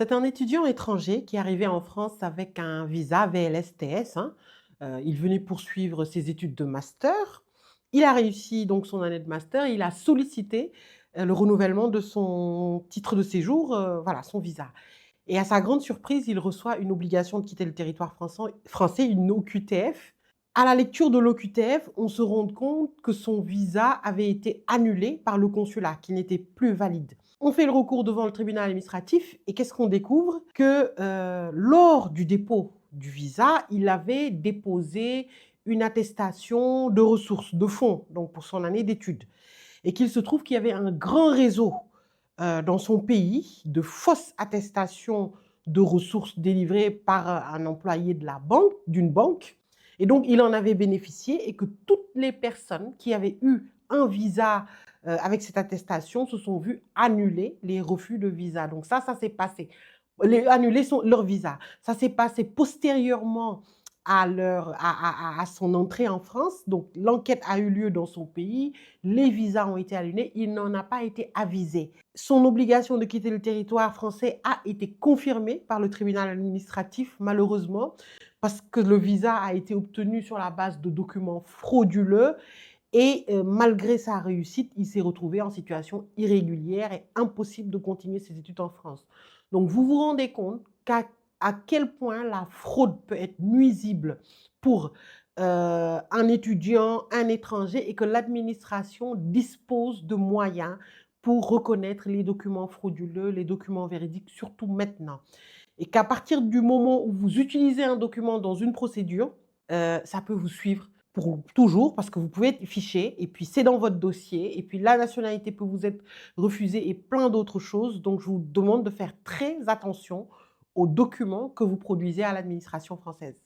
C'est un étudiant étranger qui est arrivé en France avec un visa VLSTS, hein. Il venait poursuivre ses études de master. Il a réussi donc son année de master, il a sollicité, le renouvellement de son titre de séjour, voilà, son visa. Et à sa grande surprise, il reçoit une obligation de quitter le territoire français, une OQTF. À la lecture de l'OQTF, on se rend compte que son visa avait été annulé par le consulat, qui n'était plus valide. On fait le recours devant le tribunal administratif et qu'est-ce qu'on découvre? Que, lors du dépôt du visa, il avait déposé une attestation de ressources, de fonds, donc pour son année d'études, et qu'il se trouve qu'il y avait un grand réseau, dans son pays de fausses attestations de ressources délivrées par, un employé de la banque d'une banque, et donc il en avait bénéficié et que toutes les personnes qui avaient eu un visa, avec cette attestation se sont vues annuler les refus de visa. Donc ça s'est passé. Annuler leur visa. Ça s'est passé postérieurement à son entrée en France. Donc l'enquête a eu lieu dans son pays, les visas ont été annulés, il n'en a pas été avisé. Son obligation de quitter le territoire français a été confirmée par le tribunal administratif, malheureusement, parce que le visa a été obtenu sur la base de documents frauduleux et malgré sa réussite, il s'est retrouvé en situation irrégulière et impossible de continuer ses études en France. Donc vous vous rendez compte à quel point la fraude peut être nuisible pour un étudiant, un étranger, et que l'administration dispose de moyens pour reconnaître les documents frauduleux, les documents véridiques, surtout maintenant. Et qu'à partir du moment où vous utilisez un document dans une procédure, ça peut vous suivre pour toujours parce que vous pouvez être fiché et puis c'est dans votre dossier et puis la nationalité peut vous être refusée et plein d'autres choses. Donc je vous demande de faire très attention aux documents que vous produisez à l'administration française.